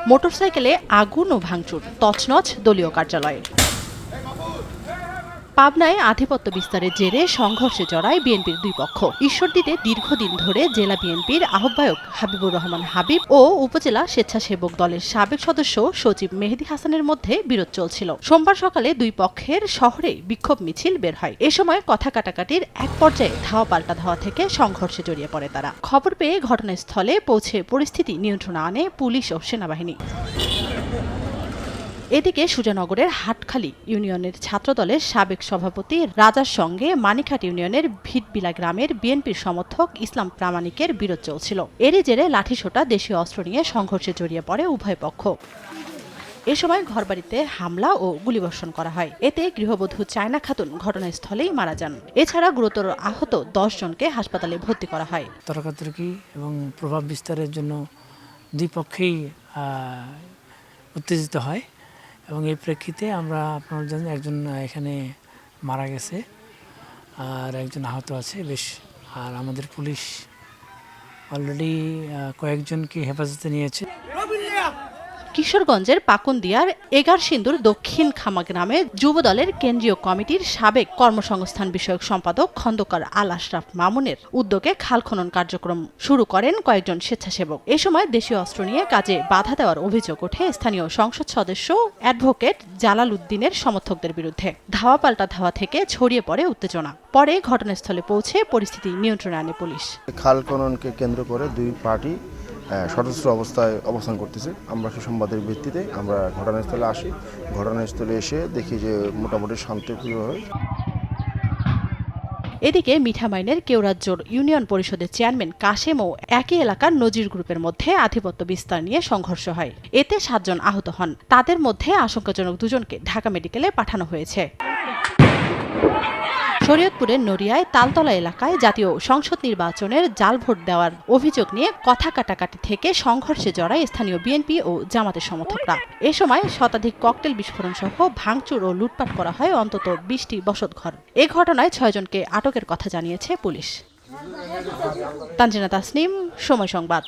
মোটরসাইকেলে আগুন ও ভাঙচুর, তছনছ দলীয় কার্যালয়ে। পাবনায় আধিপত্য বিস্তারের জেরে সংঘর্ষে জড়ায় বিএনপির দুই পক্ষ। ঈশ্বরদীতে দীর্ঘদিন ধরে জেলা বিএনপির আহ্বায়ক হাবিবুর রহমান হাবিব ও উপজেলা স্বেচ্ছাসেবক দলের সাবেক সদস্য সচিব মেহেদী হাসানের মধ্যে বিরোধ চলছিল। সোমবার সকালে দুই পক্ষের শহরে বিক্ষোভ মিছিল বের হয়। এ সময় কথা কাটাকাটির এক পর্যায়ে ধাওয়া পাল্টা ধাওয়া থেকে সংঘর্ষে জড়িয়ে পড়ে তারা। খবর পেয়ে ঘটনাস্থলে পৌঁছে পরিস্থিতি নিয়ন্ত্রণে আনে পুলিশ ও সেনাবাহিনী। এদিকে সুজানগরের হাটখালী ইউনিয়নের ছাত্রদলের সাবেক সভাপতি রাজার সঙ্গে মানিকহাট ইউনিয়নের ভিটবিলা গ্রামের বিএনপির সমর্থক ইসলাম প্রামাণিকের বিরোধ চলছিল। এরই জেরে লাঠিসোঁটা, দেশীয় অস্ত্র নিয়ে সংঘর্ষে জড়িয়ে পড়ে উভয় পক্ষ। এ সময় ঘরবাড়িতে হামলা ও গুলিবর্ষণ করা হয়। এতে গৃহবধূ চায়না খাতুন ঘটনাস্থলেই মারা যান। এছাড়া গুরুতর আহত 10 জনকে হাসপাতালে ভর্তি করা হয়। তর্কাতর্কি এবং প্রভাব বিস্তারের জন্য দুই পক্ষেই উত্তেজিত হয় এবং এই প্রেক্ষিতে আমরা আপনার জানেন একজন এখানে মারা গেছে আর একজন আহত আছে বেশ। আর আমাদের পুলিশ অলরেডি কয়েকজনকে হেফাজতে নিয়েছে। কিশোরগঞ্জের পাকুন্দিয়ার এগারসিন্দুর দক্ষিণ খামা গ্রামে যুবদলের কেন্দ্রীয় কমিটির সাবেক কর্মসংস্থান বিষয়ক সম্পাদক খন্দকার আল আশরাফ মামুনের উদ্যোগে খাল খনন কার্যক্রম শুরু করেন কয়েকজন স্বেচ্ছাসেবক। এ সময় দেশীয় অস্ত্র নিয়ে কাজে বাধা দেওয়ার অভিযোগ ওঠে স্থানীয় সংসদ সদস্য অ্যাডভোকেট জালাল উদ্দিনের সমর্থকদের বিরুদ্ধে। ধাওয়া পাল্টা ধাওয়া থেকে ছড়িয়ে পড়ে উত্তেজনা। পরে ঘটনাস্থলে পৌঁছে পরিস্থিতি নিয়ন্ত্রণে আনে পুলিশ। খাল খননকে কেন্দ্র করে দুই পার্টি সশস্ত্র অবস্থায় অবস্থান করতেছে। আমরা সুসংবাদের ভিত্তিতে আমরা ঘটনাস্থলে আসি। ঘটনাস্থলে এসে দেখি যে মোটামুটি শান্তিপ্রিয়ভাবে। এদিকে মিঠামাইনের কেওড়াজোড় ইউনিয়ন পরিষদের চেয়ারম্যান কাশেম ও একই এলাকার নজির গ্রুপের মধ্যে আধিপত্য বিস্তার নিয়ে সংঘর্ষ হয়। এতে 7 জন আহত হন। তাদের মধ্যে আশঙ্কাজনক 2 জনকে ঢাকা মেডিকেলে পাঠানো হয়েছে। শরীয়তপুরের নড়িয়ায় তালতলা এলাকায় জাতীয় সংসদ নির্বাচনের জাল ভোট দেওয়ার অভিযোগ নিয়ে কথা কাটাকাটি থেকে সংঘর্ষে জড়ায় স্থানীয় বিএনপি ও জামাতের সমর্থকরা। এ সময় শতাধিক ককটেল বিস্ফোরণ সহ ভাঙচুর ও লুটপাট করা হয় অন্তত 20টি বসতঘর। এ ঘটনায় 6 জনকে আটকের কথা জানিয়েছে পুলিশ। তানজিনা তাসনিম, সময় সংবাদ।